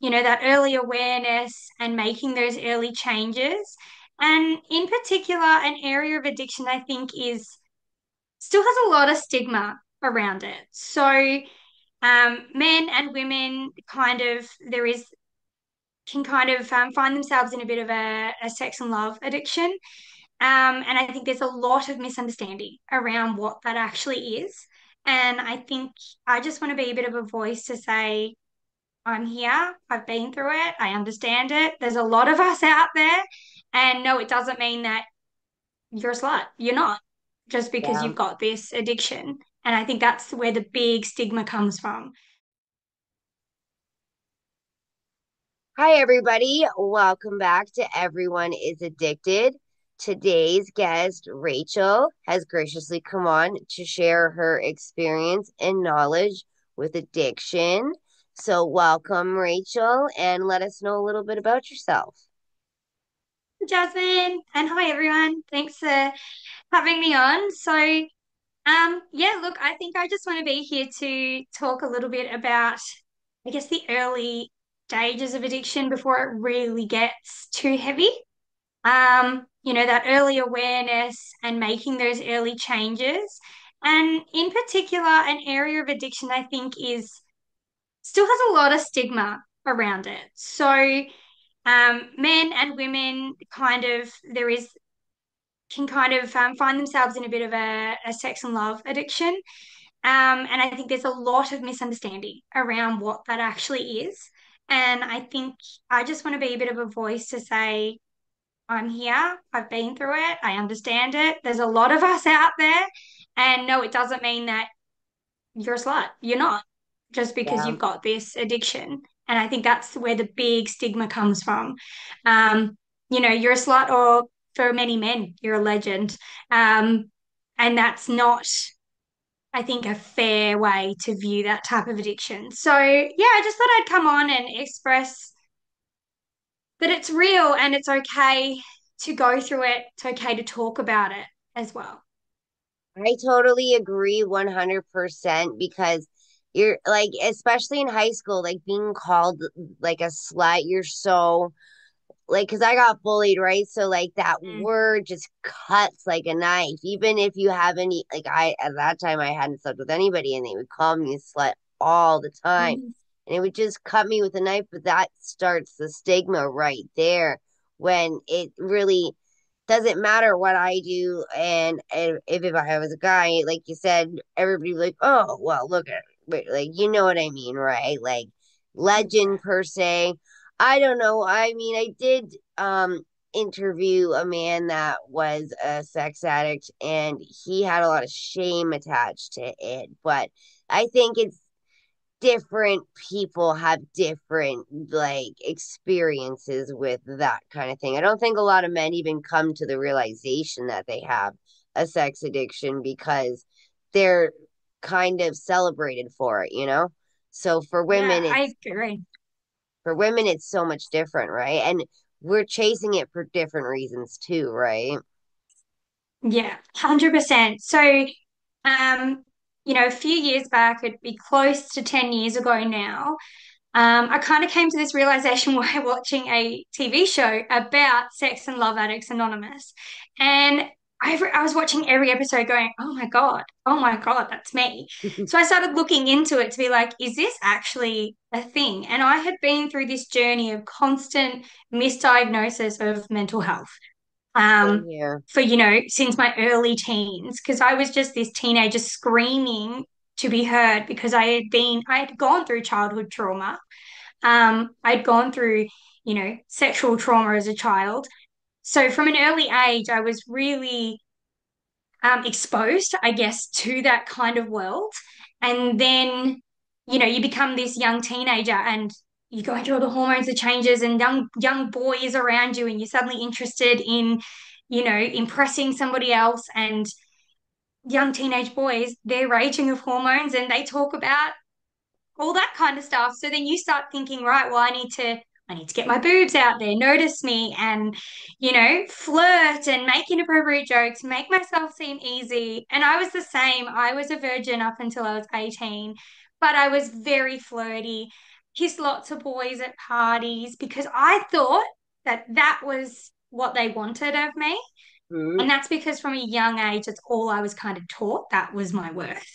that early awareness and making those early changes. And in particular, an area of addiction I think is still has a lot of stigma around it. So, men and women kind of there is can kind of find themselves in a bit of a sex and love addiction. And I think there's a lot of misunderstanding around what that actually is. And I think I just want to be a bit of a voice to say, I'm here, I've been through it, I understand it. There's a lot of us out there. And no, it doesn't mean that you're a slut. You're not, just because Yeah. you've got this addiction. And I think that's where the big stigma comes from. Hi, everybody. Welcome back to Everyone is Addicted. Today's guest, Rachel, has graciously come on to share her experience and knowledge with addiction. So, welcome, Rachel, and let us know a little bit about yourself. Jasmine, and hi everyone. Thanks for having me on. So, yeah, look, I think I just want to be here to talk a little bit about, I guess, the early stages of addiction before it really gets too heavy. That early awareness and making those early changes. And in particular, an area of addiction I think is still has a lot of stigma around it. So, men and women kind of there is can kind of find themselves in a bit of a sex and love addiction. And I think there's a lot of misunderstanding around what that actually is. And I think I just want to be a bit of a voice to say, I'm here, I've been through it, I understand it. There's a lot of us out there. And no, it doesn't mean that you're a slut. You're not, just because Yeah. you've got this addiction. And I think that's where the big stigma comes from. You're a slut, or for many men, you're a legend. Um, and that's not, I think, a fair way to view that type of addiction. So, yeah, I just thought I'd come on and express that it's real and it's okay to go through it. It's okay to talk about it as well. I totally agree 100% because you're like, especially in high school, like being called like a slut, you're so like because I got bullied, right? So like that Mm. word just cuts like a knife. Even if you haven't like I at that time I hadn't slept with anybody and they would call me a slut all the time. Mhm. And it would just cut me with a knife, but that starts the stigma right there when it really doesn't matter what I do. And if I was a guy, like you said, everybody like, oh well, look at it. Like you know what I mean, right? Like legend Yeah. per se. I don't know. I mean, I did interview a man that was a sex addict and he had a lot of shame attached to it, but I think it's different people have different like experiences with that kind of thing. I don't think a lot of men even come to the realization that they have a sex addiction because they're kind of celebrated for it, you know? So Yeah, I agree. for women it's so much different, right? And we're chasing it for different reasons too, right? Yeah, 100%. So, um, a few years back, it'd be close to 10 years ago now, I kind of came to this realization while watching a TV show about Sex and Love Addicts Anonymous. And I was watching every episode going, oh my God, that's me. So I started looking into it to be like, is this actually a thing? And I had been through this journey of constant misdiagnosis of mental health Same um, here. for, since my early teens, because I was just this teenager screaming to be heard because I had gone through childhood trauma. I'd gone through, sexual trauma as a child. So from an early age, I was really exposed, I guess, to that kind of world. And then, you become this young teenager and you go through all the hormones, the changes, and young boys around you, and you're suddenly interested in, impressing somebody else. And young teenage boys, they're raging of hormones and they talk about all that kind of stuff. So then you start thinking, right, well, I need to get my boobs out there, notice me, and flirt and make inappropriate jokes, make myself seem easy. And I was the same. I was a virgin up until I was 18, but I was very flirty. kiss lots of boys at parties because I thought that that was what they wanted of me. Mm-hmm. And that's because from a young age, that's all I was kind of taught. That was my worth.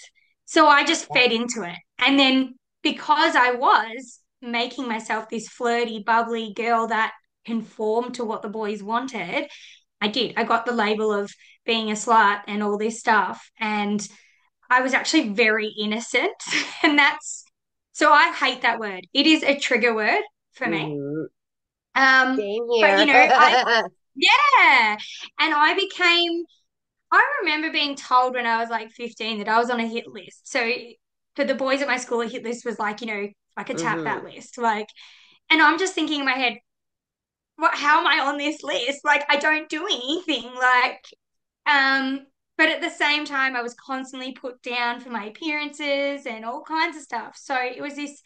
So I just fed into it. And then because I was making myself this flirty, bubbly girl that conformed to what the boys wanted, I did. I got the label of being a slut and all this stuff. And I was actually very innocent. And that's so I hate that word. It is a trigger word for me. Mm-hmm. Um, Same but here. yeah. And I remember being told when I was like 15 that I was on a hit list. So for the boys at my school, a hit list was like, like a tap that Mm-hmm. list. Like, and I'm just thinking in my head, how am I on this list? Like, I don't do anything. Um, but at the same time, I was constantly put down for my appearances and all kinds of stuff. So it was this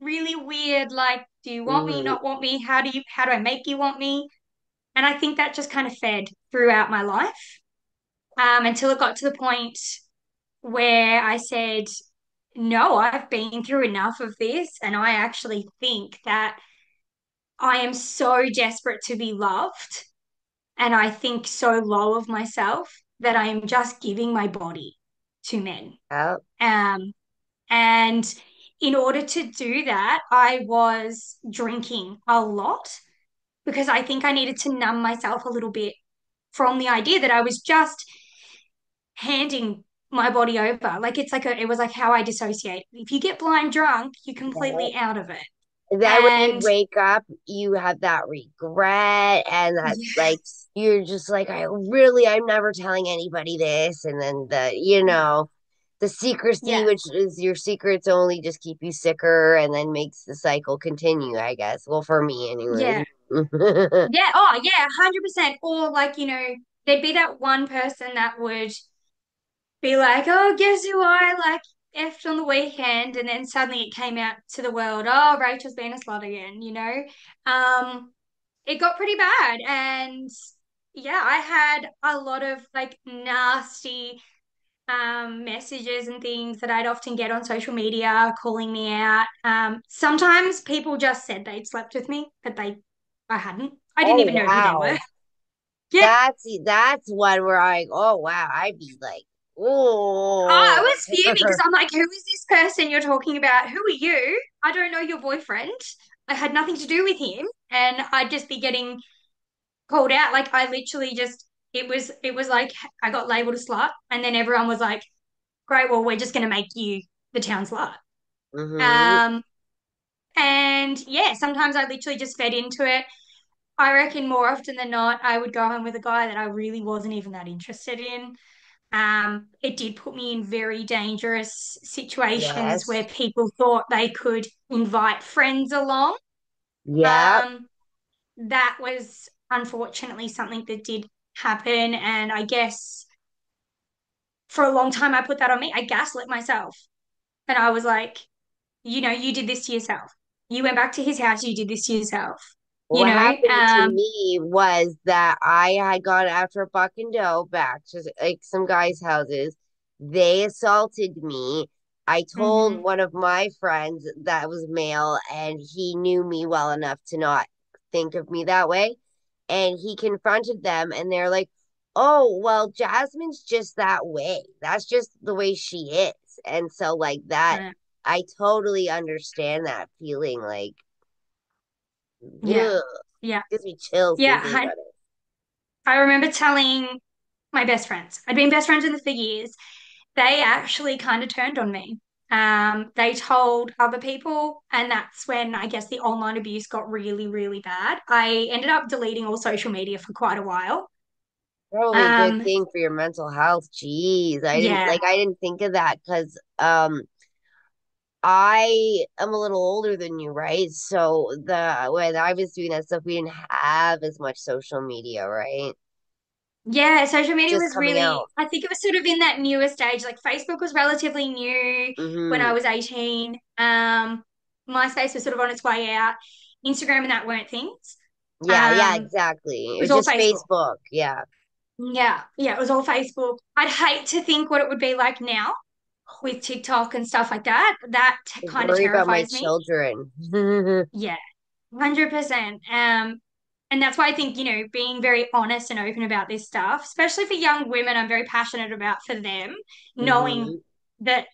really weird, like, do you want me, Mm-hmm. not want me? How do I make you want me? And I think that just kind of fed throughout my life, until it got to the point where I said, no, I've been through enough of this. And I actually think that I am so desperate to be loved. And I think so low of myself that I am just giving my body to men. Yep. Um, and in order to do that, I was drinking a lot because I think I needed to numb myself a little bit from the idea that I was just handing my body over. Like it was like how I dissociate. If you get blind drunk, you're Yep. completely out of it. Then when you And wake up, you have that regret, and that yeah, like you're just like, I'm never telling anybody this, and then the secrecy, yeah, which is your secrets, only just keep you sicker, and then makes the cycle continue. I guess. Well, for me, yeah, anyway. yeah. Oh, yeah, 100%. Or like, there'd be that one person that would be like, oh, guess who I like effed on the weekend, and then suddenly it came out to the world, oh, Rachel's been a slut again. It got pretty bad. And yeah, I had a lot of like nasty messages and things that I'd often get on social media calling me out. Sometimes people just said they'd slept with me, but I hadn't. I didn't Oh even know who they were. wow. Yeah. That's one where oh wow, I'd be like, I oh. was fuming because I'm like, who is this person you're talking about? Who are you? I don't know your boyfriend. I had nothing to do with him. And I'd just be getting called out. Like I literally just it was like I got labeled a slut and then everyone was like, great, well, we're just gonna make you the town slut. Mm-hmm. Um and yeah, sometimes I literally just fed into it. I reckon more often than not, I would go home with a guy that I really wasn't even that interested in. It did put me in very dangerous situations where Yes. people thought they could invite friends along. Yep. Um, that was unfortunately something that did happen. And I guess for a long time, I put that on me. I gaslit myself. And I was like, you did this to yourself. You went back to his house, you did this to yourself. You What know? happened to me was that I had gone after a buck and doe back to like some guys' houses. They assaulted me. I told Mhm. one of my friends that was male, and he knew me well enough to not think of me that way. And he confronted them, and they're like, "Oh, well, Jasmine's just that way. That's just the way she is." And so, like that, Yeah. I totally understand that feeling. Like, Yeah. ugh, Yeah. gives me chills Yeah. thinking about it. I remember telling my best friends. I'd been best friends with them for years. They actually kind of turned on me. They told other people, and that's when I guess the online abuse got really, really bad. I ended up deleting all social media for quite a while. Probably a good Um, thing for your mental health. Jeez, yeah, I didn't think of that because I am a little older than you, right? So the when I was doing that stuff, we didn't have as much social media, right? yeah, social media Just was coming really, out. I think it was sort of in that newer stage. Like Facebook was relatively new when I Mm-hmm. was 18. MySpace was sort of on its way out. Instagram and that weren't things. Yeah, yeah, Um, exactly. it It was was all just Facebook. Facebook. Yeah. Yeah, yeah, it was all Facebook. I'd hate to think what it would be like now. with TikTok and stuff like that. That I kind of worry about my terrifies me. children. Yeah, 100%. And that's why I think, being very honest and open about this stuff, especially for young women, I'm very passionate about for them, knowing Hmm. that,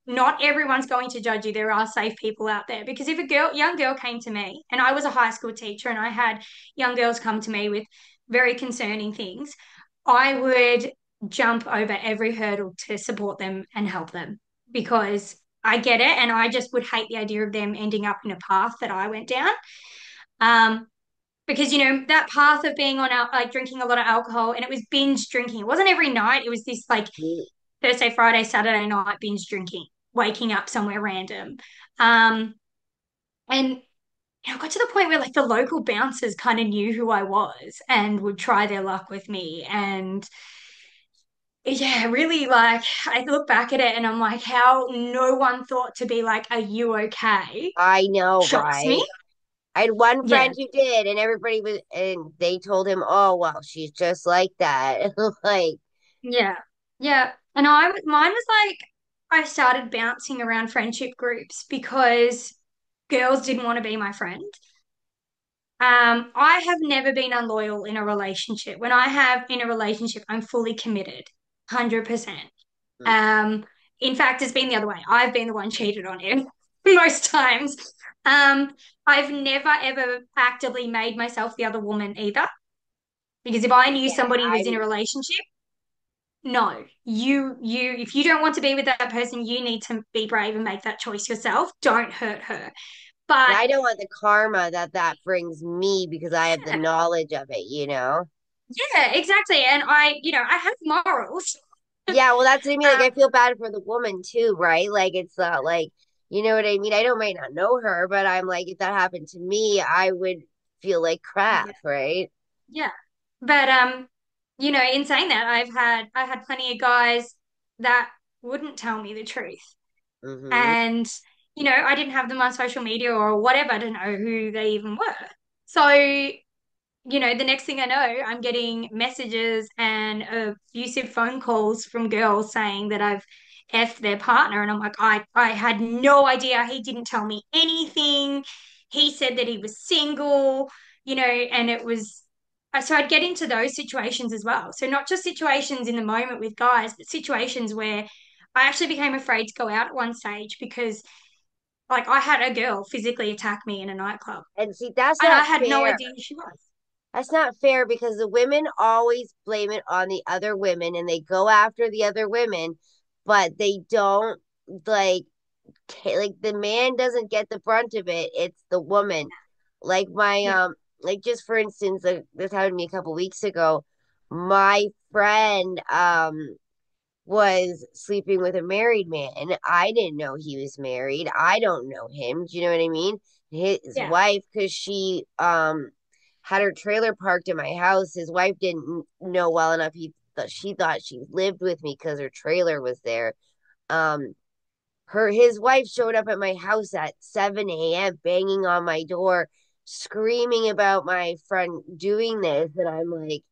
not everyone's going to judge you. There are safe people out there. Because if young girl came to me, and I was a high school teacher and I had young girls come to me with very concerning things, I would jump over every hurdle to support them and help them because I get it. And I just would hate the idea of them ending up in a path that I went down. Um, because that path of being on like drinking a lot of alcohol, and it was binge drinking. It wasn't every night. It was this like Thursday, Friday, Saturday night binge drinking, waking up somewhere random. And I got to the point where like the local bouncers kind of knew who I was and would try their luck with me. And yeah, really, like I look back at it and I'm like, how no one thought to be like, "Are you okay?" I know, Shocks me. right? I had one Yeah, friend who did, and everybody was, and they told him, "Oh, well, she's just like that." Like, yeah, yeah. And mine was like, I started bouncing around friendship groups because girls didn't want to be my friend. I have never been unloyal in a relationship. When I have in a relationship, I'm fully committed, 100%. mm, Um, in fact, it's been the other way. I've been the one cheated on it most times. Um, I've never ever actively made myself the other woman either. Because if I knew yeah, somebody was in a I relationship, no, if you don't want to be with that person, you need to be brave and make that choice yourself. Don't hurt her. and But I don't want the karma that that brings me because I have the yeah, knowledge of it, you know? yeah, exactly. And I have morals. Yeah, well, that's what I mean. Like, Um, I feel bad for the woman too, right? Like, it's not like, you know what I mean? I don't might not know her, but I'm like, if that happened to me, I would feel like crap, yeah, right? yeah. But in saying that, I had plenty of guys that wouldn't tell me the truth. Hmm. And, I didn't have them on social media or whatever to know who they even were. So, the next thing I know, I'm getting messages and abusive phone calls from girls saying that I've effed their partner. And I'm like, I had no idea. He didn't tell me anything. He said that he was single, and it was. So I'd get into those situations as well. So not just situations in the moment with guys, but situations where I actually became afraid to go out at one stage because, like, I had a girl physically attack me in a nightclub, And see, that's and I not had no fair. idea who she was. That's not fair because the women always blame it on the other women and they go after the other women, but they don't like like the man doesn't get the brunt of it. It's the woman. Like my Yeah. like just for instance, this happened to me a couple weeks ago. My friend was sleeping with a married man. I didn't know he was married. I don't know him. Do you know what I mean? His Yeah. wife, because she had her trailer parked in my house. His wife didn't know well enough. She thought she lived with me because her trailer was there. Um, his wife showed up at my house at 7 a.m. banging on my door, screaming about my friend doing this, and I'm like,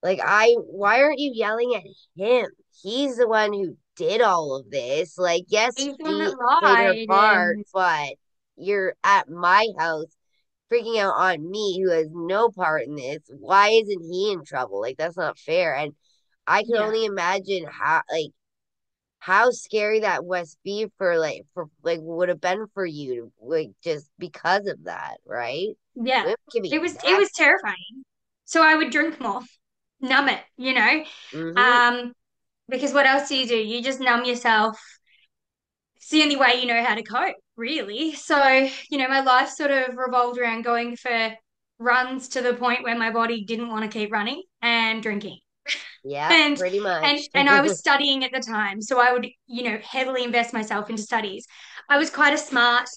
why aren't you yelling at him? He's the one who did all of this. Like, yes, He's the one that she played her lied, part, and but you're at my house freaking out on me who has no part in this. Why isn't he in trouble? Like, that's not fair. And I can yeah, only imagine how scary that must be for would have been for you like just because of that, right? yeah. Women can be It was terrifying. So I would drink more, numb it. mm-hmm. Um, because what else do? You just numb yourself. It's the only way you know how to cope, really. So, my life sort of revolved around going for runs to the point where my body didn't want to keep running and drinking. Yeah, and pretty and much. and I was studying at the time, so I would heavily invest myself into studies. I was quite a smart.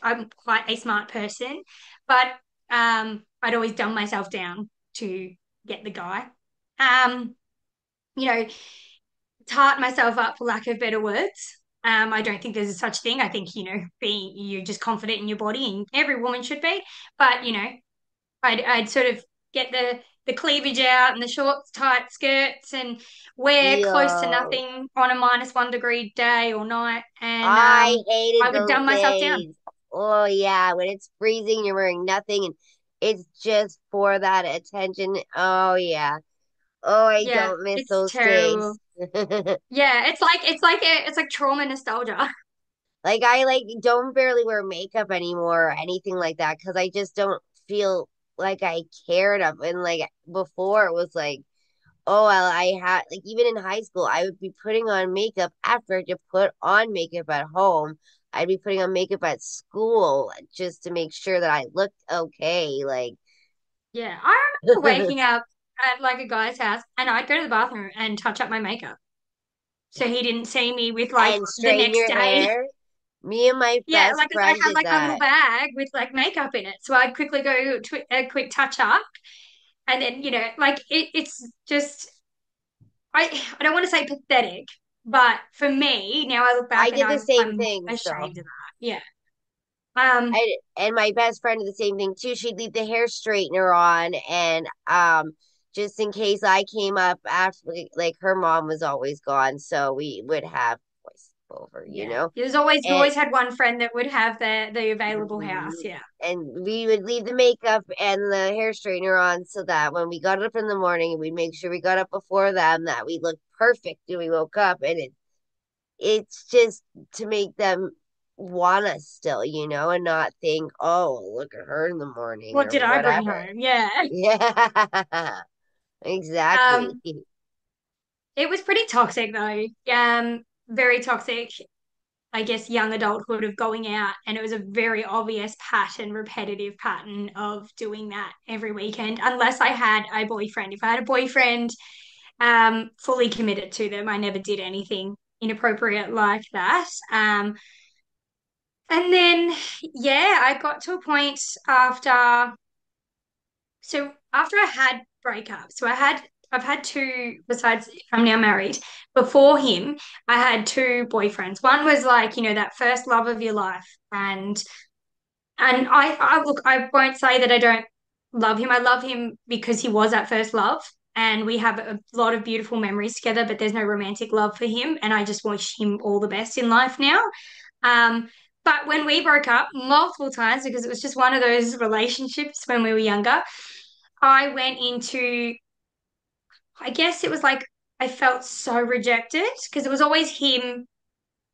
I'm quite a smart person, but I'd always dumb myself down to get the guy. Um, you know, tart myself up for lack of better words. I don't think there's a such thing. I think being you're just confident in your body, and every woman should be. But I'd sort of get the cleavage out and the short, tight skirts and wear close to Ew. nothing on a -1 degree day or night. And I hated I would those dumb myself down. days. Oh yeah, when it's freezing, you're wearing nothing and it's just for that attention. Oh yeah. Oh, I Yeah, don't miss it's those terrible. days. Yeah, it's like trauma nostalgia. Like I like don't barely wear makeup anymore or anything like that because I just don't feel like I care enough. And like before it was like, oh well, I had like even in high school I would be putting on makeup after I had to put on makeup at home. I'd be putting on makeup at school just to make sure that I looked okay. Like Yeah, I remember waking up at like a guy's house and I'd go to the bathroom and touch up my makeup so he didn't see me with like and the straighten next your day. hair. Me and my Yeah, best like I friend had did like my little that. bag with like makeup in it, so I'd quickly go to a quick touch up, and then like it's just I don't want to say pathetic, but for me now I look I back and did the same I'm thing, so. ashamed of that. Yeah. Um. I and my best friend did the same thing too. She'd leave the hair straightener on, and just in case I came up after, like her mom was always gone, so we would have voice over, you Yeah. know, You and always had one friend that would have the available house. mhm, Yeah. and we would leave the makeup and the hair straightener on so that when we got up in the morning, we'd make sure we got up before them, that we looked perfect when we woke up, and it's just to make them want us still, and not think, oh, look at her in the morning What or did I bring whatever. home? Yeah. Yeah, exactly. Um. It was pretty toxic though. Very toxic. I guess, young adulthood of going out. And it was a very obvious pattern, repetitive pattern of doing that every weekend, unless I had a boyfriend. If I had a boyfriend, fully committed to them, I never did anything inappropriate like that. And then, yeah, I got to a point after, so after I had breakups, I've had two, besides I'm now married. Before him, I had two boyfriends. One was like, that first love of your life. And I look, I won't say that I don't love him. I love him because he was at first love. And we have a lot of beautiful memories together, but there's no romantic love for him. And I just wish him all the best in life now. Um, but when we broke up multiple times, because it was just one of those relationships when we were younger, I went into, I guess it was like I felt so rejected because it was always him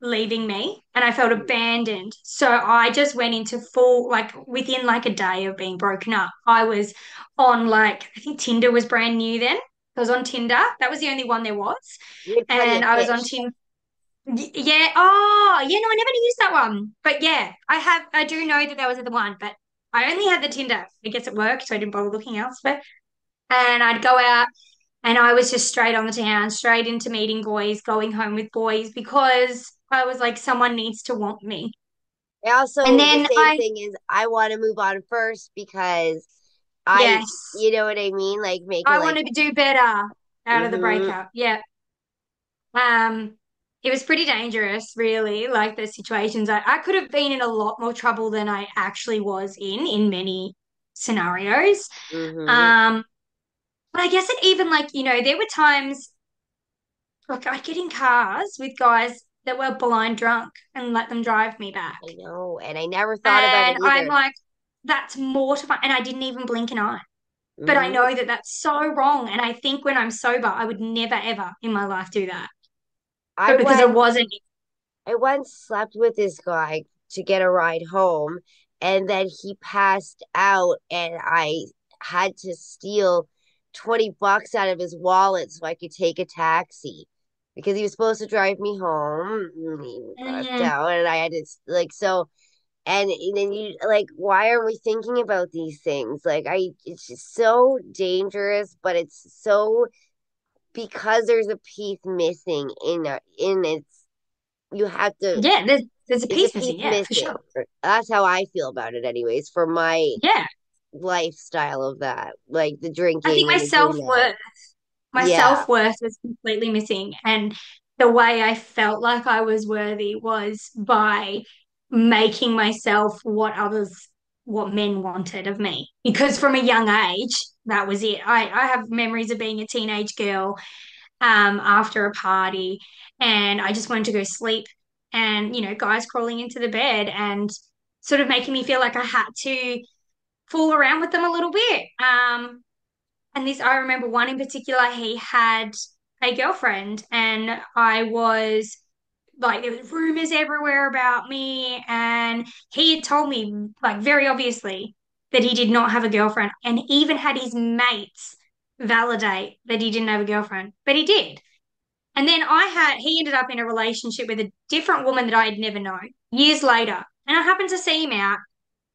leaving me and I felt abandoned. So I just went into full, like within like a day of being broken up, I was on like, I think Tinder was brand new then. I was on Tinder. That was the only one there was. You had plenty And of I was on fish. Tinder. Yeah. Oh, yeah. No, I never used that one. But yeah, I do know that that was the one, but I only had the Tinder. I guess it worked, so I didn't bother looking elsewhere. And I'd go out and I was just straight on the town, straight into meeting boys, going home with boys because I was like, someone needs to want me. And Also, the then same thing is I want to move on first because I, yes, you know what I mean? Like making I like, wanted to do better out of the mm-hmm, breakup. Yeah. Um, it was pretty dangerous, really, like the situations. I could have been in a lot more trouble than I actually was in many scenarios. mm-hmm. Um, but I guess it even like, there were times like I'd get in cars with guys that were blind drunk and let them drive me back. I know, and I never thought about it And I'm either. like, that's mortifying. And I didn't even blink an eye. But I Mm-hmm. know that that's so wrong. And I think when I'm sober, I would never, ever in my life do that. I But because I went wasn't, I once slept with this guy to get a ride home, and then he passed out, and I had to steal $20 out of his wallet so I could take a taxi because he was supposed to drive me home. And he passed mm, out, and I had to like so. And then you like, why aren't we thinking about these things? Like, it's just so dangerous, but it's so because there's a piece missing in its. You have to yeah, there's a it's a piece piece missing. Yeah, for missing. sure. That's how I feel about it, anyways, for my Yeah. lifestyle of that, like the I think drinking and the doing that. my Yeah, self-worth was completely missing. And the way I felt like I was worthy was by making myself what men wanted of me. Because from a young age, that was it. I have memories of being a teenage girl after a party, and I just wanted to go sleep. And, guys crawling into the bed and sort of making me feel like I had to fool around with them a little bit. And this, I remember one in particular, he had a girlfriend, and I was like, there was rumors everywhere about me, and he had told me, like, very obviously that he did not have a girlfriend, and even had his mates validate that he didn't have a girlfriend, but he did. And then he ended up in a relationship with a different woman that I had never known years later. And I happened to see him out,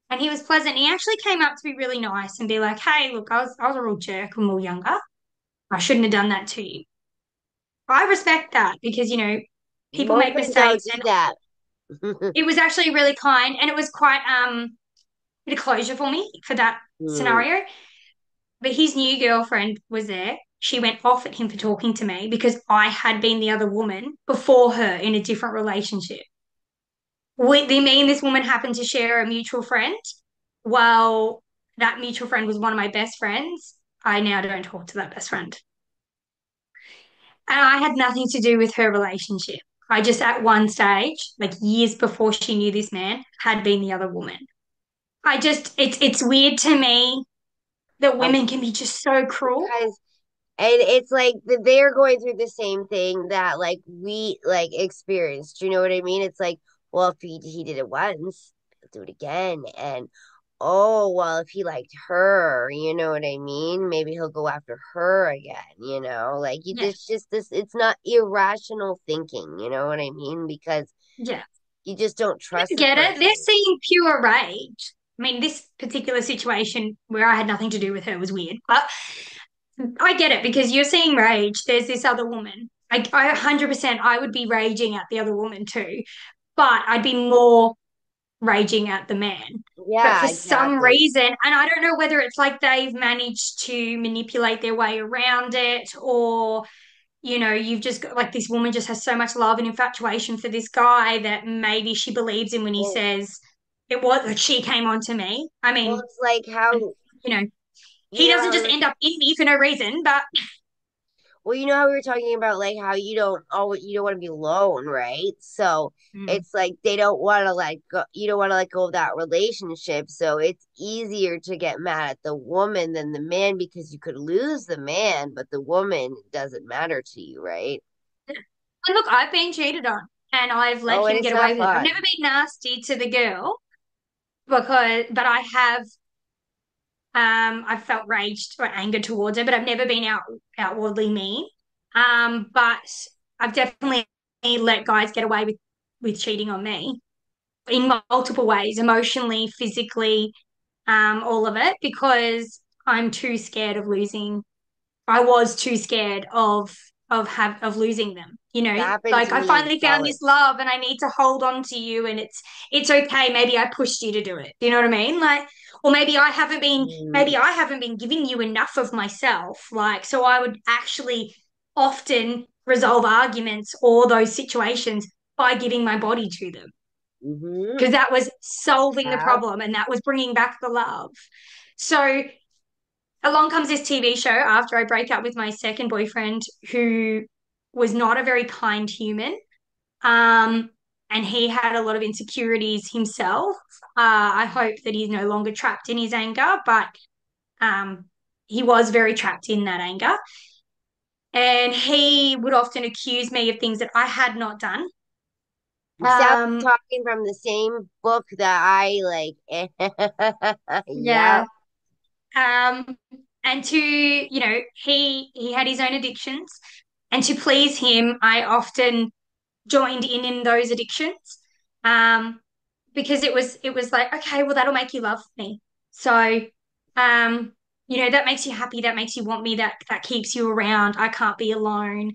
and he was pleasant. He actually came up to be really nice and be like, "Hey, look, I was a real jerk when we were younger. I shouldn't have done that to you." I respect that because, people Most make men don't mistakes, do and that. it was actually really kind, and it was quite a bit of closure for me for that Hmm. scenario. But his new girlfriend was there. She went off at him for talking to me because I had been the other woman before her in a different relationship. Me and this woman happened to share a mutual friend. Well, that mutual friend was one of my best friends. I now don't talk to that best friend. And I had nothing to do with her relationship. I just, at one stage, like years before she knew this man, had been the other woman. It's weird to me that Um, women can be just so cruel. because and it's like they're going through the same thing that like we like experienced. You know what I mean? It's like, well, if he did it once, he'll do it again. And oh, well, if he liked her, you know what I mean? Maybe he'll go after her again, Like you Yeah, it's just this it's not irrational thinking, you know what I mean? Because yeah. you just don't trust I the get it. They're person. seeing pure rage. I mean, this particular situation where I had nothing to do with her was weird, but I get it because you're seeing rage. There's this other woman. I 100% I would be raging at the other woman too, but I'd be more raging at the man. But for Yeah, some exactly. reason, and I don't know whether it's like they've managed to manipulate their way around it, or, you've just got like this woman just has so much love and infatuation for this guy that maybe she believes him when he Well, says it was like she came on to me. I well, mean, it's like how you know, you he know doesn't how we just were end up in me for no reason, but Well, you know how we were talking about like how you don't want to be alone, right? So mm, it's like they don't want to let go you don't want to let go of that relationship. So it's easier to get mad at the woman than the man because you could lose the man, but the woman doesn't matter to you, right? and look, I've been cheated on and I've let Oh, and him it's get away not with it. I've never fun. been nasty to the girl but I have I've felt rage or anger towards her, but I've never been outwardly mean. But I've definitely let guys get away with cheating on me in multiple ways, emotionally, physically, all of it, because I'm too scared of losing. I was too scared of losing them. That happened Like to I me in finally found this college. love and I need to hold on to you, and it's okay. Maybe I pushed you to do it. Do you know what I mean? Like, or Mhm. maybe I haven't been giving you enough of myself. Like, so I would actually often resolve arguments or those situations by giving my body to them, Mhm. because that was solving the Yep. problem and that was bringing back the love. So along comes this TV show after I break up with my second boyfriend, who was not a very kind human. Um, and he had a lot of insecurities himself. I hope that he's no longer trapped in his anger, but um, he was very trapped in that anger. And he would often accuse me of things that I had not done. You sound Um, talking from the same book that I like. yeah. Yep. Um, and he had his own addictions. And to please him, I often joined in those addictions, um, because it was like, okay, well, that'll make you love me. So, um, that makes you happy, that makes you want me, that keeps you around. I can't be alone.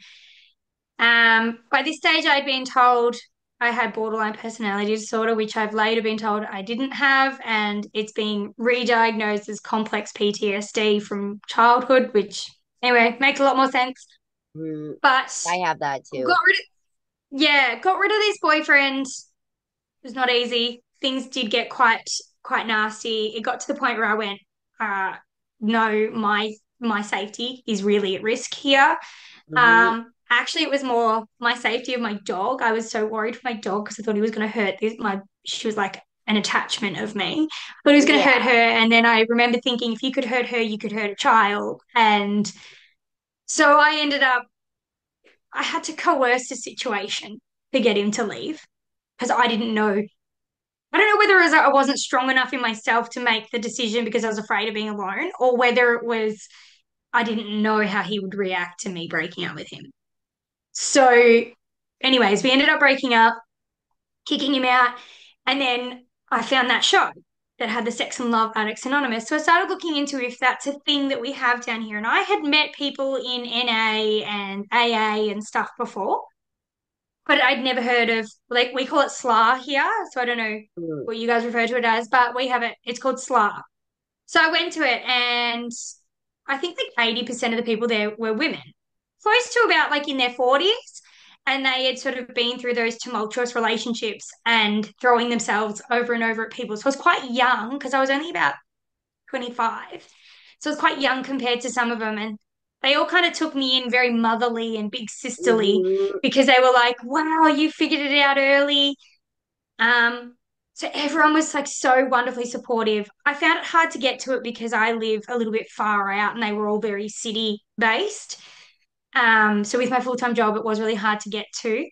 By this stage, I'd been told I had borderline personality disorder, which I've later been told I didn't have, and it's been re-diagnosed as complex PTSD from childhood, which anyway makes a lot more sense. Mm, But I have that got too. rid of got rid of this boyfriend. It was not easy. Things did get quite nasty. It got to the point where I went, all right. know my safety is really at risk here. Hmm. Actually, it was more my safety of my dog. I was so worried for my dog because I thought he was going to hurt this. She was like an attachment of me. I thought he was going to hurt her, Yeah. and then I remember thinking, if you could hurt her, you could hurt a child. And so I ended up, I had to coerce the situation to get him to leave because I didn't know. I don't know whether it was I wasn't strong enough in myself to make the decision because I was afraid of being alone, or whether it was I didn't know how he would react to me breaking up with him. So, anyways, we ended up breaking up, kicking him out, and then I found that show that had the Sex and Love Addicts Anonymous. So I started looking into if that's a thing that we have down here. And I had met people in NA and AA and stuff before, but I'd never heard of, like, we call it SLA here. So I don't know Mm. what you guys refer to it as, but we have it, it's called SLA. So I went to it, and I think like 80% of the people there were women, close to about like in their 40s. And they had sort of been through those tumultuous relationships and throwing themselves over and over at people. So I was quite young because I was only about 25. So I was quite young compared to some of them. And they all kind of took me in very motherly and big sisterly Hmm. because they were like, wow, you figured it out early. Um, so everyone was like so wonderfully supportive. I found it hard to get to it because I live a little bit far out and they were all very city based. So with my full-time job, it was really hard to get to.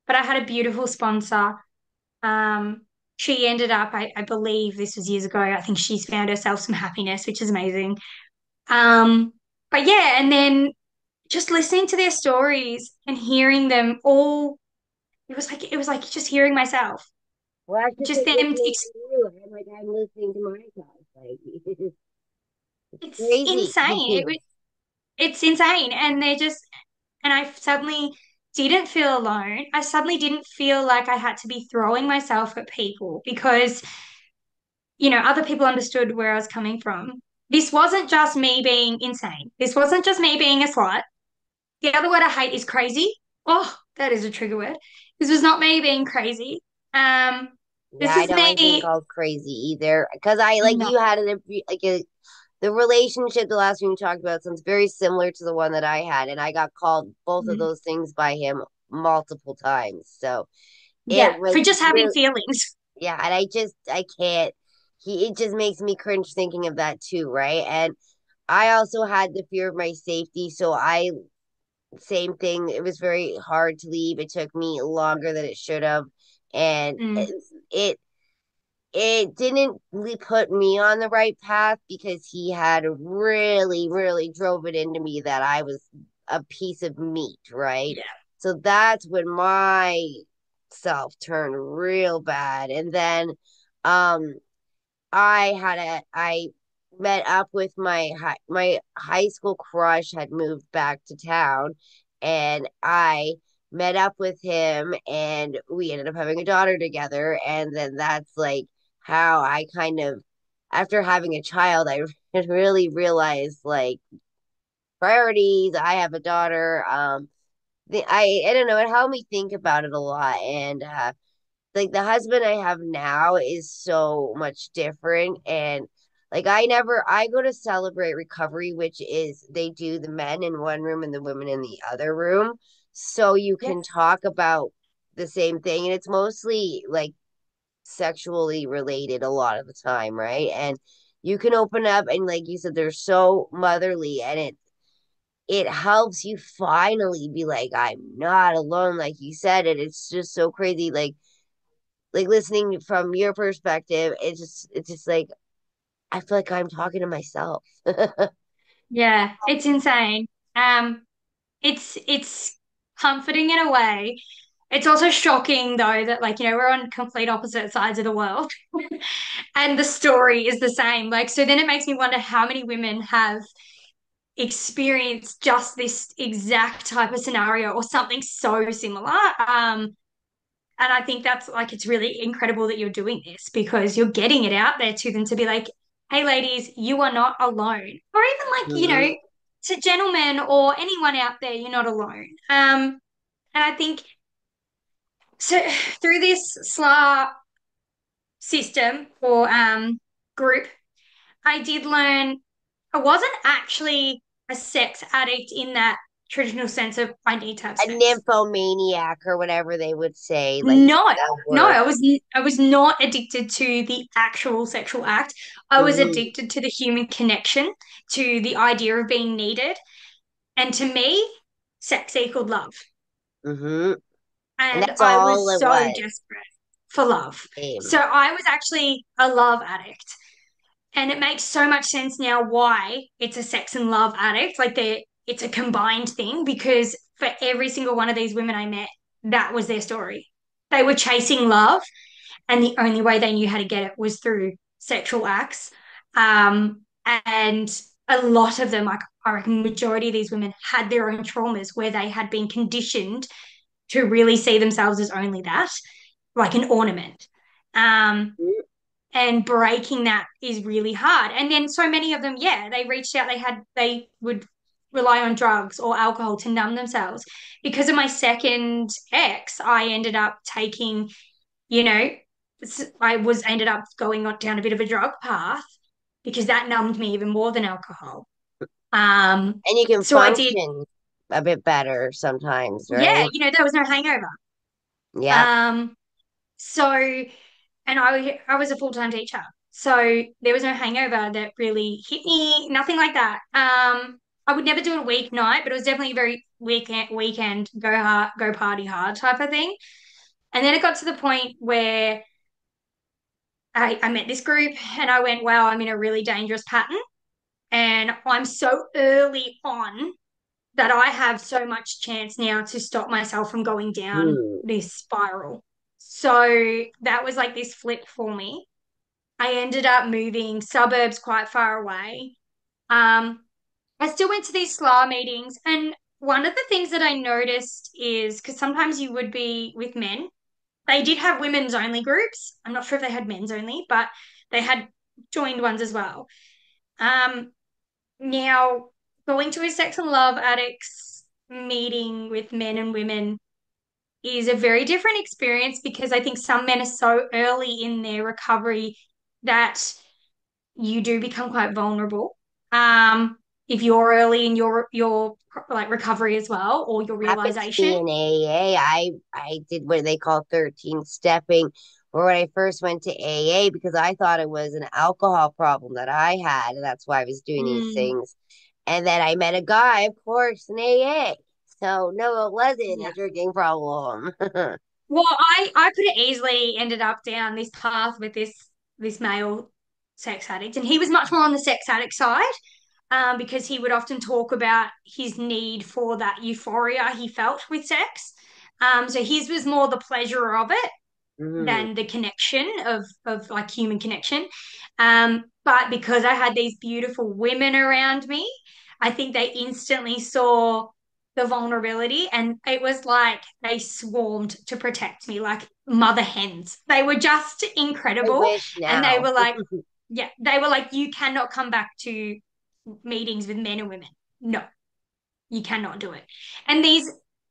But I had a beautiful sponsor. Um, she ended up, I believe this was years ago, I think she's found herself some happiness, which is amazing. Um, but yeah, and then just listening to their stories and hearing them all, it was like just hearing myself. Well, that's just Just like them listening to you. I'm like, I'm listening to myself. Like, it's it's crazy. insane. It's insane. And I suddenly didn't feel alone. I suddenly didn't feel like I had to be throwing myself at people because, other people understood where I was coming from. This wasn't just me being insane. This wasn't just me being a slut. The other word I hate is crazy. Oh, that is a trigger word. This was not me being crazy. Um, Yeah, this I is don't like being me. called crazy either. Because I like No. you had like the relationship the last one you talked about sounds very similar to the one that I had, and I got called both of Mm. those things by him multiple times. So it Yeah, was for just having really, feelings. yeah, and I can't. It just makes me cringe thinking of that too, right? And I also had the fear of my safety, so I same thing. It was very hard to leave. It took me longer than it should have, and Mm. it it didn't really put me on the right path because he had really, really drove it into me that I was a piece of meat, right? Yeah. So that's when my self turned real bad. And then um I met up with my high school crush had moved back to town, and I met up with him, and we ended up having a daughter together. And then that's like how I kind of, after having a child, I really realized like priorities. I have a daughter. I don't know, it helped me think about it a lot. And like the husband I have now is so much different. And like I go to Celebrate Recovery, which is they do the men in one room and the women in the other room, so you Yeah. can talk about the same thing. And it's mostly like sexually related a lot of the time, right? And you can open up, and like you said, they're so motherly, and it helps you finally be like, I'm not alone, like you said. And it's just so crazy, like listening from your perspective. It's just like I feel like I'm talking to myself. Yeah, it's insane. Um, it's comforting in a way. It's also shocking though that like, we're on complete opposite sides of the world and the story is the same. Like, so then it makes me wonder how many women have experienced just this exact type of scenario or something so similar. And I think that's like, it's really incredible that you're doing this because you're getting it out there to them to be like, hey, ladies, you are not alone. Or even like, Hmm. to gentlemen or anyone out there, you're not alone. And I think so through this SLA system or group, I did learn I wasn't actually a sex addict in that traditional sense of I need to have A sex. nymphomaniac or whatever they would say, like No, that no, word. I was not addicted to the actual sexual act. I was Hmm. addicted to the human connection, to the idea of being needed. And to me, sex equaled love. Hmm. And And that's I all was it so was. desperate for love. So Same. I was actually a love addict. And it makes so much sense now why it's a sex and love addict. Like it's a combined thing because for every single one of these women I met, that was their story. They were chasing love, and the only way they knew how to get it was through sexual acts. And a lot of them, like I reckon, majority of these women had their own traumas where they had been conditioned to really see themselves as only that, like an ornament. Um, and breaking that is really hard. And then so many of them, yeah, they reached out, they would rely on drugs or alcohol to numb themselves. Because of my second ex, I ended up taking, you know, I was ended up going on down a bit of a drug path because that numbed me even more than alcohol. Um, And you can so I did, function a bit better sometimes, yeah, right? there was no hangover. Yep. Um, so, and I was a full-time teacher. So there was no hangover that really hit me, nothing like that. I would never do it a weeknight, but it was definitely a very weekend go hard, go party hard type of thing. And then it got to the point where I met this group and I went, wow, I'm in a really dangerous pattern. And I'm so early on that I have so much chance now to stop myself from going down Hmm. this spiral. So that was like this flip for me. I ended up moving suburbs quite far away. Um, I still went to these SLA meetings, and one of the things that I noticed is because sometimes you would be with men, they did have women's only groups. I'm not sure if they had men's only, but they had joined ones as well. Um, now, going to a sex and love addicts meeting with men and women is a very different experience because I think some men are so early in their recovery that you do become quite vulnerable. If you're early in your like recovery as well, or your Happened to me realization. in AA. I did what they call 13 stepping, or when I first went to AA because I thought it was an alcohol problem that I had, and that's why I was doing these Mm, things. And then I met a guy, of course, in AA. So no, it wasn't yeah. a drinking problem. Well, I could have easily ended up down this path with this male sex addict, and he was much more on the sex addict side, because he would often talk about his need for that euphoria he felt with sex. So his was more the pleasure of it Hmm. than the connection of like human connection. But because I had these beautiful women around me, I think they instantly saw the vulnerability, and it was like they swarmed to protect me like mother hens. They were just I incredible. wish And they now. were like, yeah, they were like, you cannot come back to meetings with men and women. No, you cannot do it. And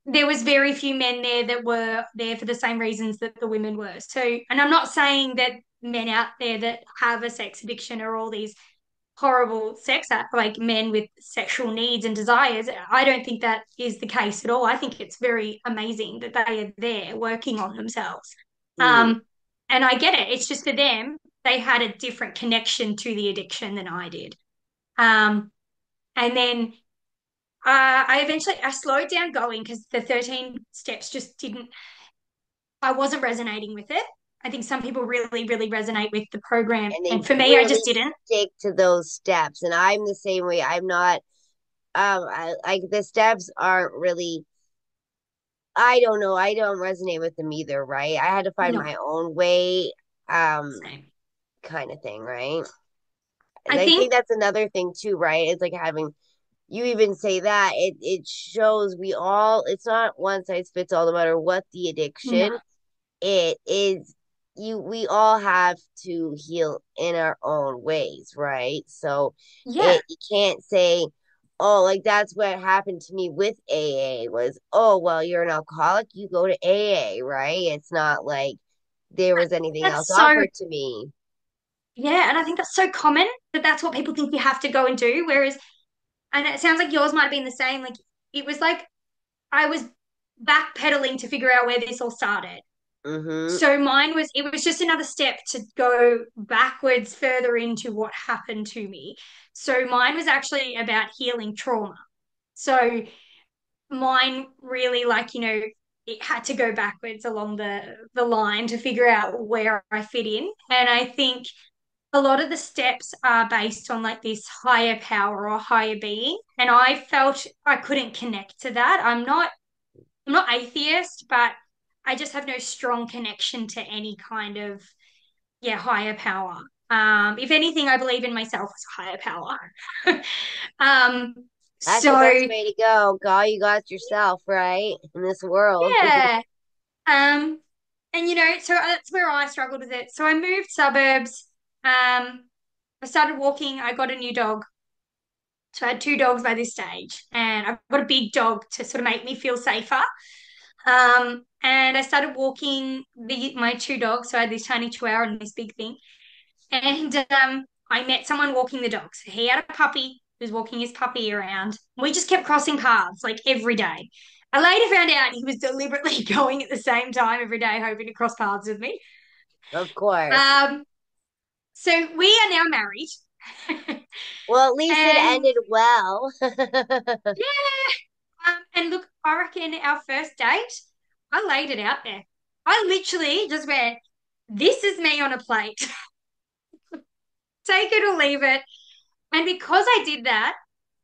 there was very few men there that were there for the same reasons that the women were. So, and I'm not saying that men out there that have a sex addiction are all these horrible like men with sexual needs and desires. I don't think that is the case at all. I think it's very amazing that they are there working on themselves. Hmm. Um, and I get it. It's just for them, they had a different connection to the addiction than I did. Um, and then I slowed down going because the 13 steps just didn't, I wasn't resonating with it. I think some people really, really resonate with the program. And they And for me, I really just didn't. stick to those steps. And I'm the same way. I'm not like the steps aren't really, I don't know, I don't resonate with them either, right? I had to find No, my own way, um, same. kind of thing, right? And I I think think, that's another thing too, right? It's like having you even say that it shows we all it's not one size fits all no matter what the no. addiction it is you we all have to heal in our own ways, right? So Yeah, it you can't say, oh, like that's what happened to me with AA was, oh well, you're an alcoholic, you go to AA, right? It's not like there was anything else that's so, offered to me. Yeah, and I think that's so common that that's what people think you have to go and do. Whereas, and it sounds like yours might have been the same. Like it was like I was backpedaling to figure out where this all started. Mm-hmm. So mine was, it was just another step to go backwards further into what happened to me. So mine was actually about healing trauma. So mine really like, it had to go backwards along the line to figure out where I fit in. And I think a lot of the steps are based on like this higher power or higher being. And I felt I couldn't connect to that. I'm not atheist, but I just have no strong connection to any kind of higher power. If anything, I believe in myself as a higher power. um, That's the best so way to go. God, you got yourself, right? In this world. yeah. Um, and so that's where I struggled with it. So I moved suburbs. I started walking. I got a new dog. So I had two dogs by this stage, and I've got a big dog to sort of make me feel safer. And I started walking my two dogs. So I had this tiny chihuahua and this big thing. And I met someone walking the dogs. He had a puppy, who was walking his puppy around. We just kept crossing paths like every day. I later found out he was deliberately going at the same time every day, hoping to cross paths with me. Of course. Um, so we are now married. Well, at least it And ended well. yeah, and look, I reckon our first date, I laid it out there. I literally just went, this is me on a plate. Take it or leave it. And because I did that,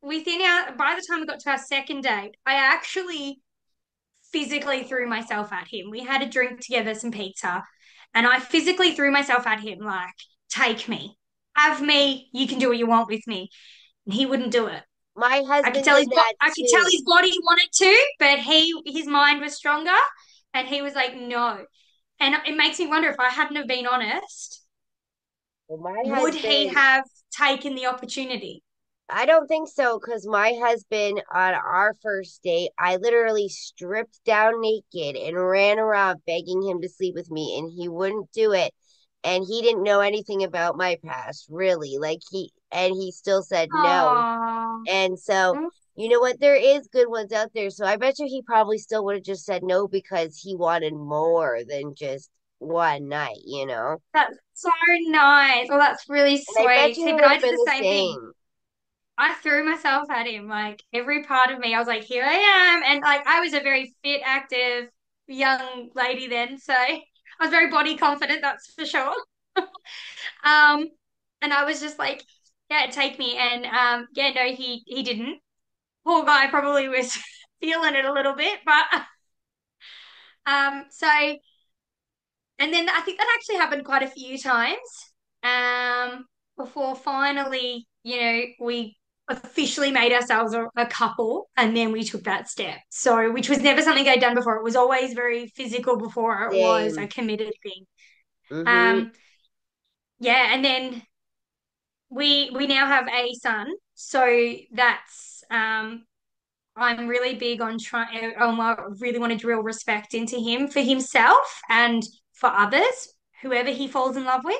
by the time we got to our second date, I actually physically threw myself at him. We had a drink together, some pizza, and I physically threw myself at him like, take me, have me, you can do what you want with me. And he wouldn't do it. My I could husband tell did that I could tell too. his body wanted to, but his mind was stronger, and he was like, no. And it makes me wonder if I hadn't have been honest, Well, my would he husband, have taken the opportunity? I don't think so, because my husband on our first date, I literally stripped down naked and ran around begging him to sleep with me, and he wouldn't do it. And he didn't know anything about my past, really. And he still said no. Oh, And so, you know what? There is good ones out there. So I bet you he probably still would have just said no because he wanted more than just one night, you know? that's so nice. Well, that's really And I bet sweet. you See, it but would I have did been the the same thing. same. I threw myself at him, like every part of me. I was like, here I am. And like I was a very fit, active young lady then. So I was very body confident, that's for sure. Um, and I was just like, yeah, take me. And yeah, no, he didn't. Poor guy probably was feeling it a little bit, but so and then I think that actually happened quite a few times before finally, we officially made ourselves a couple and then we took that step. So, which was never something I'd done before. It was always very physical before it was a Same. committed thing. Mm-hmm. Um, yeah, and then we now have a son. So that's I'm really big on trying I really want to drill respect into him for himself and for others, whoever he falls in love with.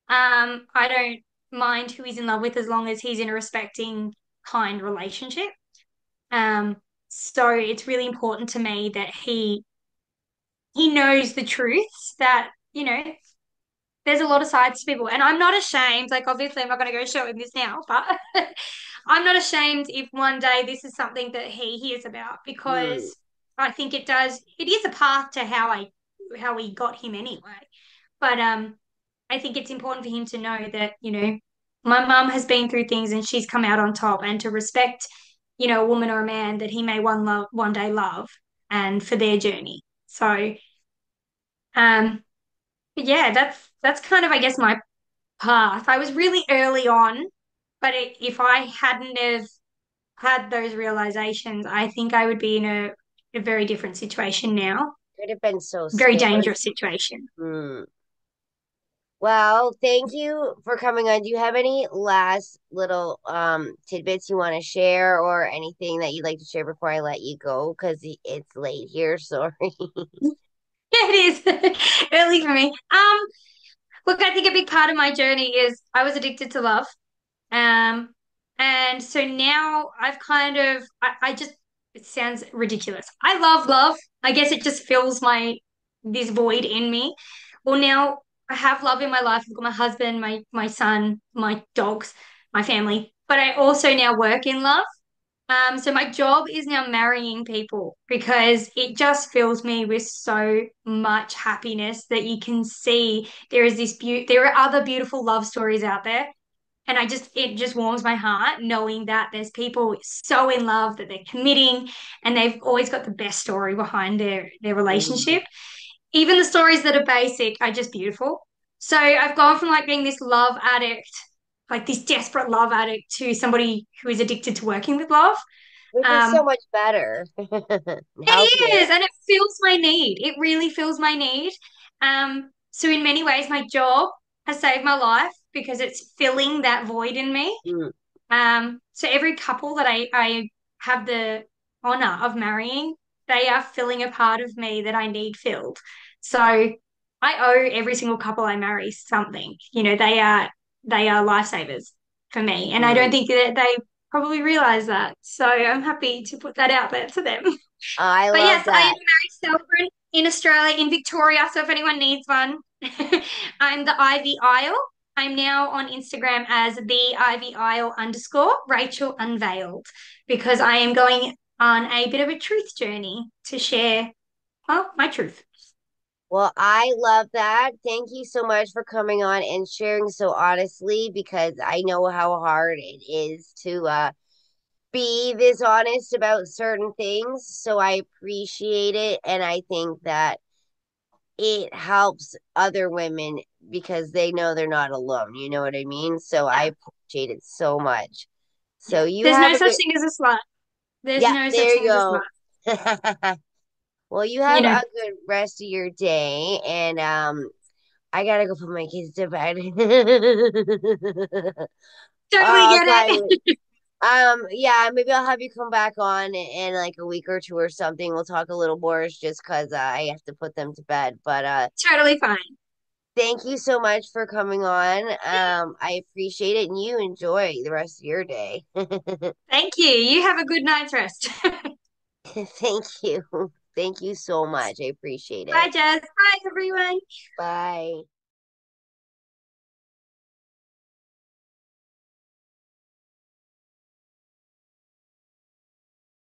I don't mind who he's in love with as long as he's in a respecting, kind relationship. Um, so it's really important to me that he knows the truths that, there's a lot of sides to people. And I'm not ashamed, like obviously I'm not gonna go show him this now, but I'm not ashamed if one day this is something that he hears about Hmm. because I think it is a path to how we got him anyway. But I think it's important for him to know that, my mum has been through things and she's come out on top and to respect, a woman or a man that he may one day love and for their journey. So but yeah, that's kind of I guess my path. I was really early on, but if I hadn't have had those realizations, I think I would be in a very different situation now. Could have been so Very scary. dangerous situation. Hmm. Well, thank you for coming on. Do you have any last little tidbits you want to share or anything that you'd like to share before I let you go? Because it's late here. Sorry. Yeah, it is early for me. Look, I think a big part of my journey is I was addicted to love. Um, and so now I've kind of, I just, it sounds ridiculous. I love love. I guess it just fills this void in me. Well, now I have love in my life. I've got my husband, my son, my dogs, my family, but I also now work in love. So my job is now marrying people because it just fills me with so much happiness that you can see there are other beautiful love stories out there. And it just warms my heart knowing that there's people so in love that they're committing and they've always got the best story behind their Mhm. relationship. Even the stories that are basic are just beautiful. So I've gone from like being this love addict, like this desperate love addict, to somebody who is addicted to working with love. Which is so Um, much better and it healthier. is, and it fills my need. It really fills my need. So in many ways, my job has saved my life because it's filling that void in me. Mm. So every couple that I have the honor of marrying, they are filling a part of me that I need filled. So I owe every single couple I marry something. They are lifesavers for me. And I don't Mm. think that they probably realize that. So I'm happy to put that out there to them. I But love yes, I am that. a married Selfridge in Australia, in Victoria. So if anyone needs one, I'm the Ivy Isle. I'm now on Instagram as the Ivy Isle underscore Rachael Unveiled because I am going on a bit of a truth journey to share, well, my truth. Well, I love that. Thank you so much for coming on and sharing so honestly because I know how hard it is to be this honest about certain things. So I appreciate it. And I think that it helps other women because they know they're not alone. You know what I mean? So I Yeah, appreciate it so much. So yeah. you There's have no a such good, thing as a slut. There's yeah, no such there you thing as a slut. go. Well, you You have know, a good rest of your day. And I gotta go put my kids to bed. totally I'll get talk. it. Yeah, maybe I'll have you come back on in like a week or two or something. We'll talk a little more just because I have to put them to bed. But Totally fine. thank you so much for coming on. I appreciate it, and you enjoy the rest of your day. Thank you. You have a good night's rest. Thank you. Thank you so much. I appreciate Bye, it. Jazz. Bye, everyone. Bye.